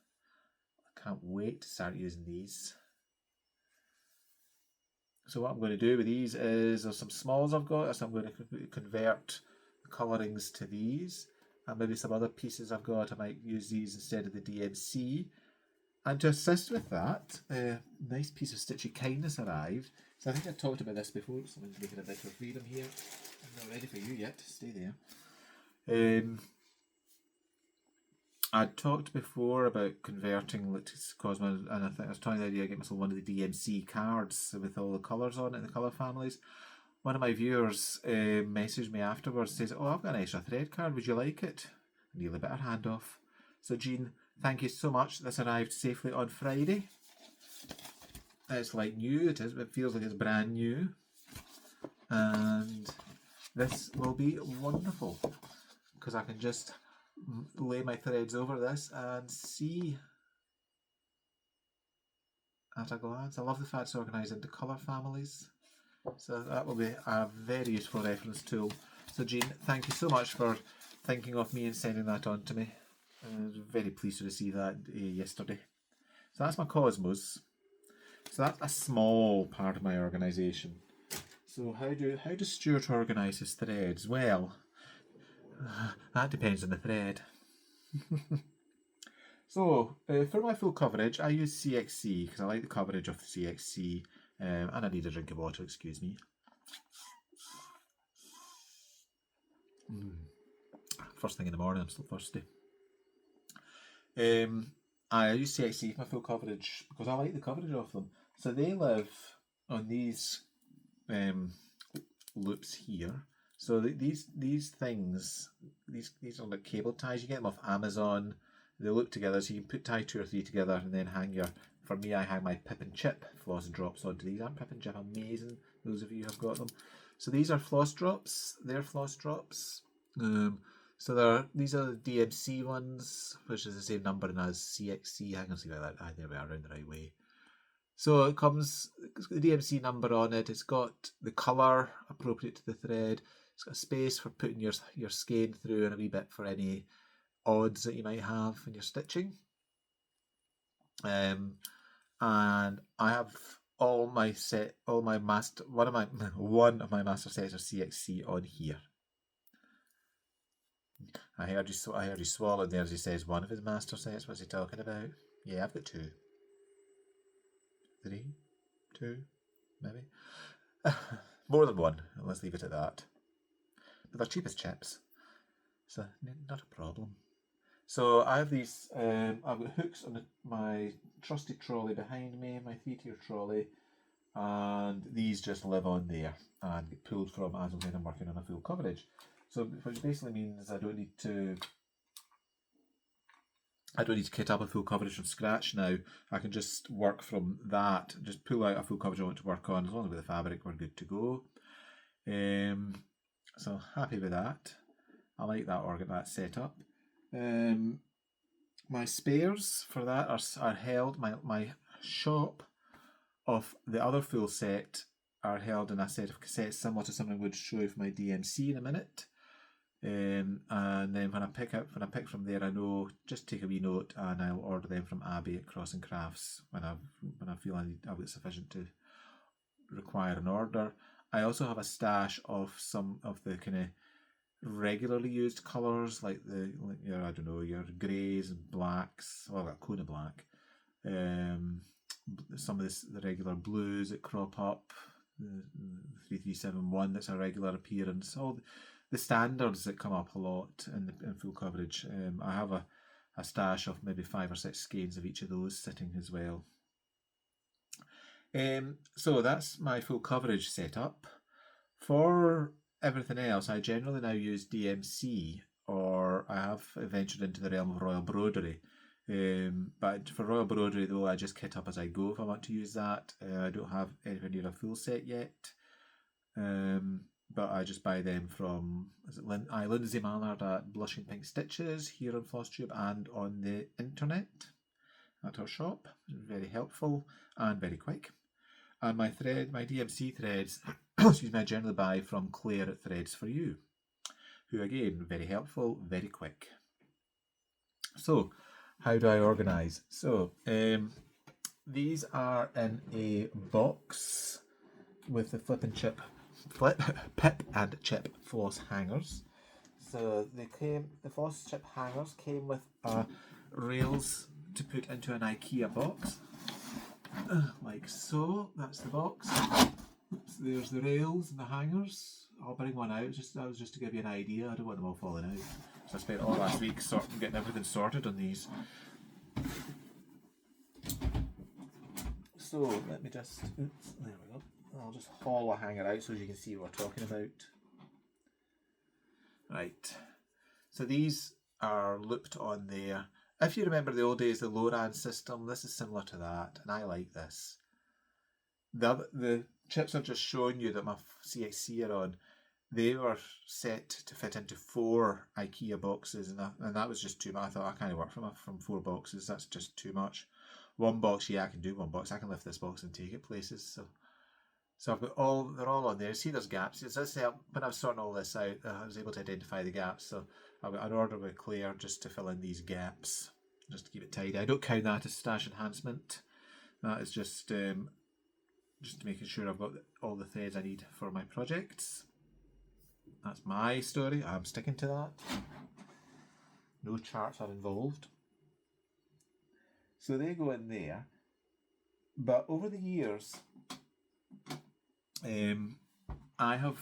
I can't wait to start using these. So what I'm going to do with these is, there's some smalls I've got, so I'm going to convert the colourings to these. And maybe some other pieces I've got, I might use these instead of the DMC. And to assist with that, a nice piece of Stitchy Kindness arrived. So I think I talked about this before. Someone's making a bit of freedom here. I'm not ready for you yet. Stay there. I talked before about converting Cosmo, and I think I was trying the idea of getting myself one of the DMC cards with all the colours on it, the colour families. One of my viewers messaged me afterwards, says, "Oh, I've got an extra thread card, would you like it?" And nearly bit her hand off. So Jean, thank you so much. This arrived safely on Friday. It's like new, it feels like it's brand new. And this will be wonderful, because I can just lay my threads over this and see at a glance. I love the fact it's organised into colour families. So that will be a very useful reference tool. So Jean, thank you so much for thinking of me and sending that on to me. I was very pleased to receive that yesterday. So that's my Cosmos. So that's a small part of my organisation. So how does Stuart organise his threads? Well, that depends on the thread. So for my full coverage, I use CXC because I like the coverage of CXC, and I need a drink of water. Excuse me. First thing in the morning, I'm still thirsty. I use CXC for my full coverage because I like the coverage of them. So they live on these loops here. So these things, these are like cable ties. You get them off Amazon. They loop together, so you can tie 2 or 3 together and then hang your. For me, I hang my Pip and Chip floss drops onto these. Aren't Pip and Chip amazing? Those of you who have got them. So these are floss drops. They're floss drops. So these are the DMC ones, which is the same numbering as CXC. Hang on, see like that. There we are, around the right way. So it's got the DMC number on it. It's got the colour appropriate to the thread. It's got a space for putting your skein through and a wee bit for any odds that you might have in your stitching. And I have one of my master sets of CXC on here. I heard you swallow there as he says one of his master sets. What's he talking about? Yeah, I've got 2. 3, 2, maybe. More than 1. Let's leave it at that. But they're cheap as chips, so not a problem. So I have these. I've got hooks on my trusty trolley behind me, my 3-tier trolley, and these just live on there and get pulled from as and when I'm working on a full coverage. So which basically means I don't need to kit up a full coverage from scratch now. I can just work from that, just pull out a full coverage I want to work on. As long as with the fabric, we're good to go. So happy with that. I like that setup. My spares for that are held. My shop of the other full set are held in a set of cassettes similar to something I would show you for my DMC in a minute. And then when I pick from there, I know just take a wee note and I'll order them from Abby at Crossing Crafts when I feel I've got sufficient to require an order. I also have a stash of some of the kind of regularly used colours like your greys and blacks. Well, a cone of black. Some of the regular blues that crop up. The 3371 that's a regular appearance. All the standards that come up a lot in full coverage. I have a stash of maybe 5 or 6 skeins of each of those sitting as well. So that's my full coverage setup. For everything else, I generally now use DMC, or I have ventured into the realm of Royal Broderie. But for Royal Broderie though, I just kit up as I go if I want to use that. I don't have anywhere near a full set yet. But I just buy them from Lindsay Mallard at Blushing Pink Stitches here on Flosstube and on the internet at her shop. Very helpful and very quick. And my DMC threads, excuse me, I generally buy from Claire at Threads For You, who again, very helpful, very quick. So, how do I organise? So, these are in a box with the Pip and Chip floss hangers. So the floss chip hangers came with rails to put into an IKEA box, like so. That's the box. Oops, there's the rails and the hangers. I'll bring one out. That was just to give you an idea. I don't want them all falling out. So I spent all last week getting everything sorted on these. So let me just. Oops, there we go. I'll just haul a hanger out so you can see what we're talking about. Right, so these are looped on there. If you remember the old days, the Loran system, this is similar to that, and I like this. The chips I've just shown you that my CXC are on, they were set to fit into 4 IKEA boxes, and that was just too much. I thought I can't work from 4 boxes, that's just too much. 1 box, yeah, I can do 1 box. I can lift this box and take it places, So I've got they're all on there. See, there's gaps. When I was sorting all this out, I was able to identify the gaps. So I've got an order with Claire just to fill in these gaps, just to keep it tidy. I don't count that as stash enhancement. That is just making sure I've got all the threads I need for my projects. That's my story. I'm sticking to that. No charts are involved. So they go in there. But over the years, I have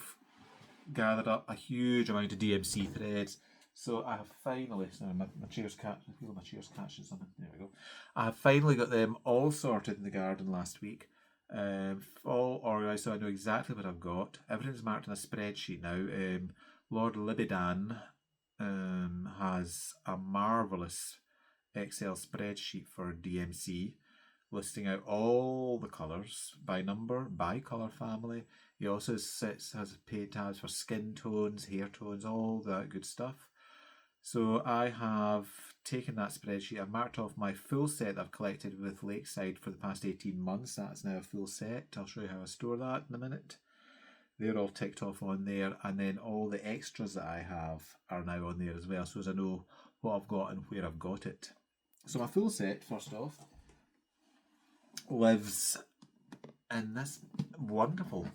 gathered up a huge amount of DMC threads. So I have finally, sorry, my chair's I feel my chair's catching something. There we go. I have finally got them all sorted in the garden last week. All organised, so I know exactly what I've got. Everything's marked on a spreadsheet now. Lord Libidan has a marvellous Excel spreadsheet for DMC, listing out all the colours by number, by colour family. He also has paid tabs for skin tones, hair tones, all that good stuff. So I have taken that spreadsheet, I've marked off my full set that I've collected with Lakeside for the past 18 months. That's now a full set. I'll show you how I store that in a minute. They're all ticked off on there, and then all the extras that I have are now on there as well, so as I know what I've got and where I've got it. So my full set, first off, lives in this wonderful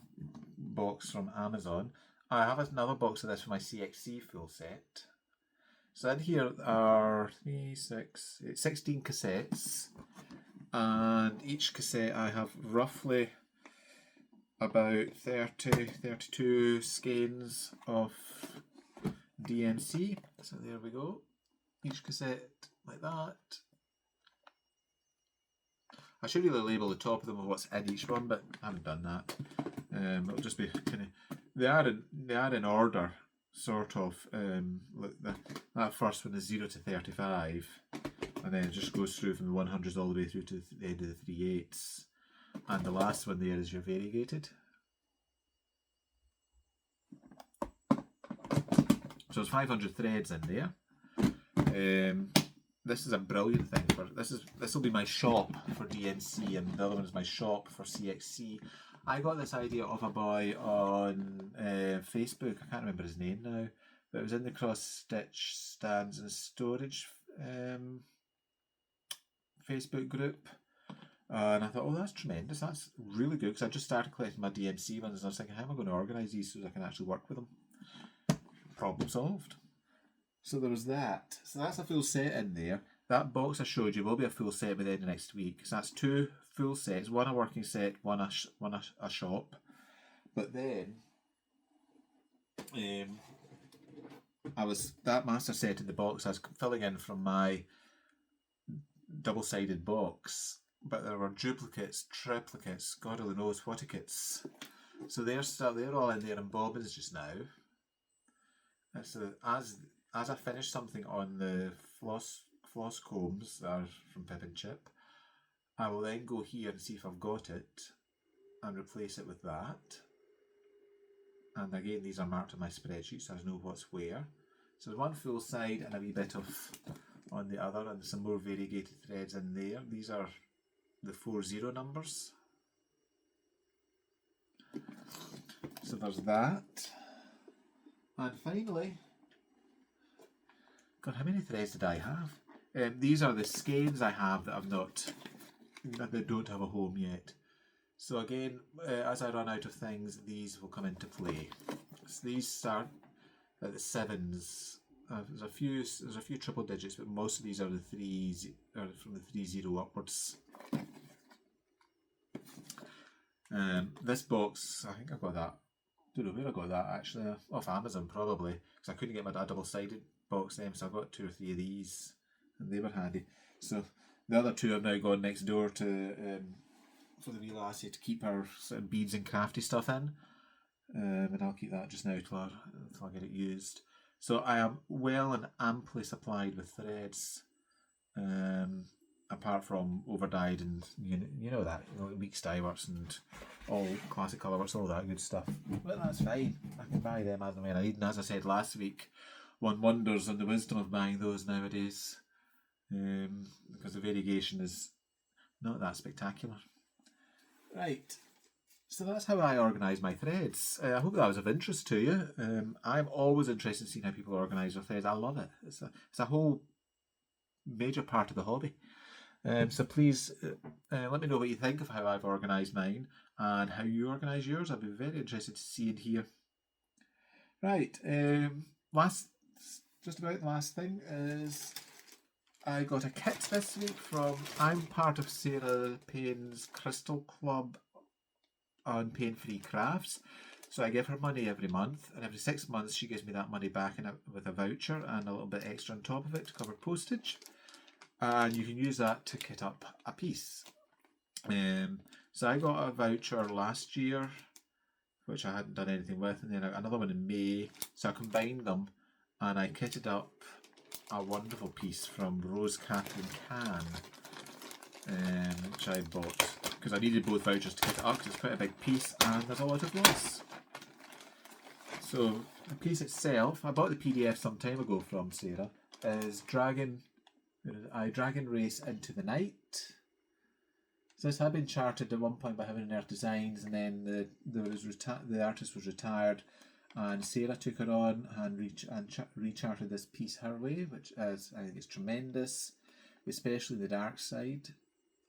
box from Amazon. I have another box of this for my CXC full set. So in here are 16 cassettes, and each cassette I have roughly about 32 skeins of DMC. So there we go. Each cassette like that. I should really label the top of them with what's in each one, but I haven't done that. It'll just be kind of, they are in order, sort of. Look, that first one is 0 to 35, and then it just goes through from the 100s all the way through to the end of the 3/8s, and the last one there is your variegated. So there's 500 threads in there. This is a brilliant thing for this will be my shop for DMC, and the other one is my shop for CXC. I got this idea of a boy on Facebook. I can't remember his name now, but it was in the cross stitch stands and storage Facebook group, and I thought, oh, that's tremendous. That's really good, because I just started collecting my DMC ones, and I was thinking, how am I going to organise these so I can actually work with them? Problem solved. So there was that. So that's a full set in there. That box I showed you will be a full set by the end of next week. So that's 2 full sets, one a working set, one a shop. But then that master set in the box I was filling in from my double-sided box, but there were duplicates, triplicates, God only knows whaticats. So they're all in there in bobbins just now. And so as I finish something on the floss combs that are from Pip and Chip, I will then go here and see if I've got it and replace it with that. And again, these are marked on my spreadsheet, so I know what's where. So there's one full side and a wee bit of on the other, and some more variegated threads in there. These are the 40 numbers. So there's that. And finally, God, how many threads did I have? These are the skeins I have that don't have a home yet. So again, as I run out of things, these will come into play. So these start at the 7s. There's a few triple digits, but most of these are the 3s, from the 30 upwards. This box, I think I got that. Don't know where I got that actually. Off Amazon probably, because I couldn't get my double-sided box then, so I got 2 or 3 of these, and they were handy. So the other 2 have now gone next door to for the wee lassie to keep her sort of beads and crafty stuff in, and I'll keep that just now until I get it used. So I am well and amply supplied with threads, apart from overdyed and you know that, weak Styworks and all classic colourworks, all that good stuff. But that's fine. I can buy them as and when I need. And as I said last week, one wonders on the wisdom of buying those nowadays, because the variegation is not that spectacular. Right, So that's how I organise my threads. I hope that was of interest to you. I'm always interested in seeing how people organise their threads. I love it. It's a whole major part of the hobby. So please let me know what you think of how I've organised mine and how you organise yours. I'd be very interested to see and hear. Right, just about the last thing is I got a kit this week I'm part of Sarah Payne's Crystal Club on Pain Free Crafts. So I give her money every month, and every 6 months she gives me that money back with a voucher and a little bit extra on top of it to cover postage. And you can use that to kit up a piece. So I got a voucher last year, which I hadn't done anything with, and then another one in May. So I combined them, and I kitted up a wonderful piece from Rose Catherine Can, which I bought because I needed both vouchers to kit it up because it's quite a big piece and there's a lot of loss. So the piece itself, I bought the PDF some time ago from Sarah, is Dragon Race into the Night. So this had been charted at one point by Heaven and Earth Designs, and then the artist was retired, and Sarah took her on and recharted this piece her way, which is, I think it's tremendous, especially the dark side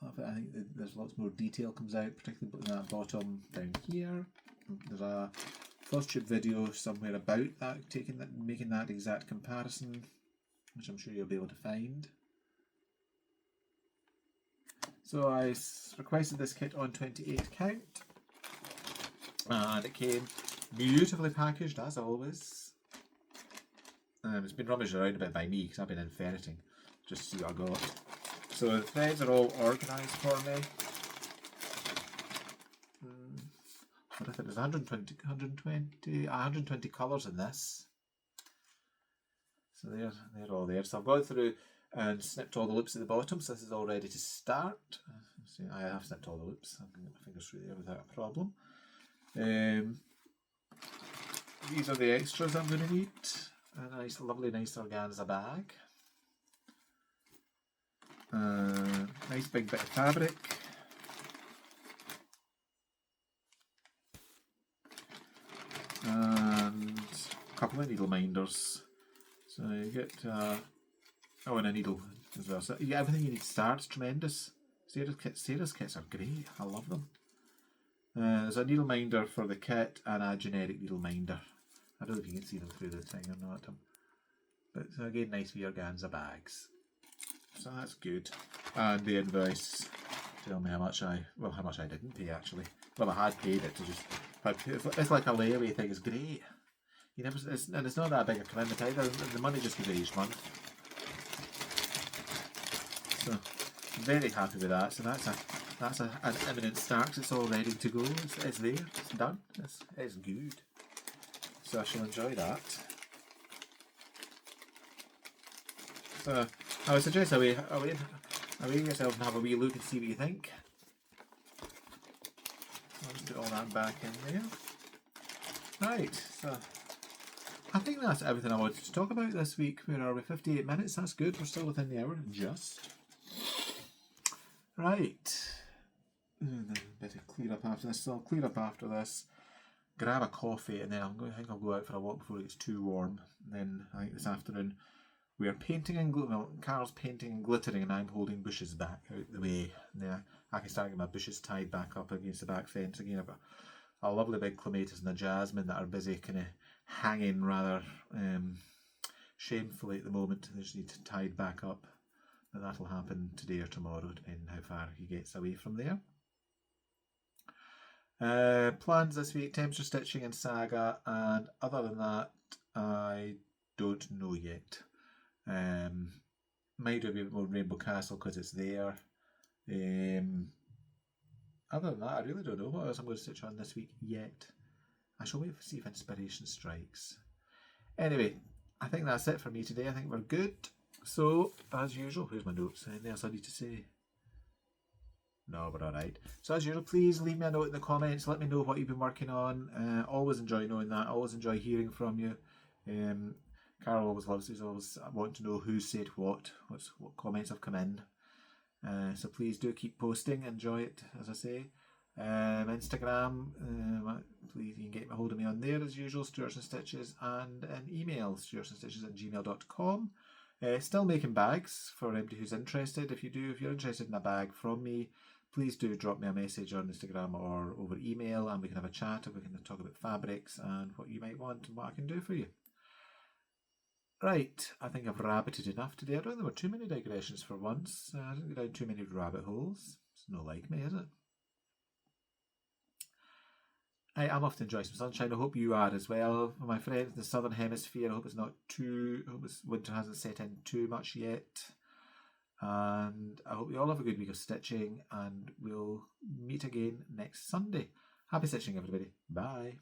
of it. I think there's lots more detail comes out, particularly in that bottom down here. There's a Flosstube video somewhere about that, making that exact comparison, which I'm sure you'll be able to find. So I requested this kit on 28 count, and it came beautifully packaged as always. It's been rummaged around a bit by me because I've been ferreting just to see what I got. So the threads are all organised for me. I think there's 120 colours in this. So they're all there. So I've gone through and snipped all the loops at the bottom, so this is all ready to start. See, I have snipped all the loops. I can get my fingers through there without a problem. These are the extras I'm going to need. A nice, lovely, nice organza bag. Nice big bit of fabric. And a couple of needle minders. So you get and a needle as well. So you get everything you need to start. It's tremendous. Sarah's kits are great. I love them. There's a needle minder for the kit and a generic needle minder. I don't know if you can see them through the thing or not. But again, nice wee organza bags. So that's good. And the invoice tell me how much I didn't pay actually. Well, I had paid it to just. It's like a layaway thing. It's great. And it's not that big a commitment either. The money just goes each month. So very happy with that. So that's an imminent start. It's all ready to go. It's there. It's done. It's good. So I shall enjoy that. So I would suggest away yourself and have a wee look and see what you think. I'll just put all that back in there. Right, so I think that's everything I wanted to talk about this week. Where are we? 58 minutes, that's good. We're still within the hour, just. Right. Better clear up after this. So I'll clear up after this, grab a coffee, and then I think I'll go out for a walk before it gets too warm. And then I think this afternoon we are painting and Carl's painting and glittering, and I'm holding bushes back out the way. There, I can start getting my bushes tied back up against the back fence again. I've got a lovely big clematis and a jasmine that are busy kind of hanging rather shamefully at the moment. They just need to tied back up. But that'll happen today or tomorrow, depending how far he gets away from there. Plans this week, temperature stitching and saga, and other than that, I don't know yet. Might do a bit more Rainbow Castle because it's there. Other than that, I really don't know what else I'm going to stitch on this week yet. I shall wait to see if inspiration strikes. Anyway, I think that's it for me today. I think we're good. So, as usual, here's my notes. Anything else I need to say? No, we're alright. So as usual, please leave me a note in the comments. Let me know what you've been working on. Always enjoy knowing that. Always enjoy hearing from you. Carol always loves these. Always want to know who said what comments have come in. So please do keep posting. Enjoy it, as I say. Instagram, please, you can get a hold of me on there as usual, Stewarts and Stitches, and an email, stewartsandstitches@gmail.com. Still making bags for anybody who's interested. If you're interested in a bag from me, please do drop me a message on Instagram or over email, and we can have a chat, and we can talk about fabrics and what you might want and what I can do for you. Right, I think I've rabbited enough today. I don't think there were too many digressions for once. I didn't go down too many rabbit holes. It's not like me, is it? I'm off to enjoy some sunshine. I hope you are as well. For my friends in the southern hemisphere, I hope winter hasn't set in too much yet. And I hope you all have a good week of stitching, and we'll meet again next Sunday. Happy stitching, everybody. Bye.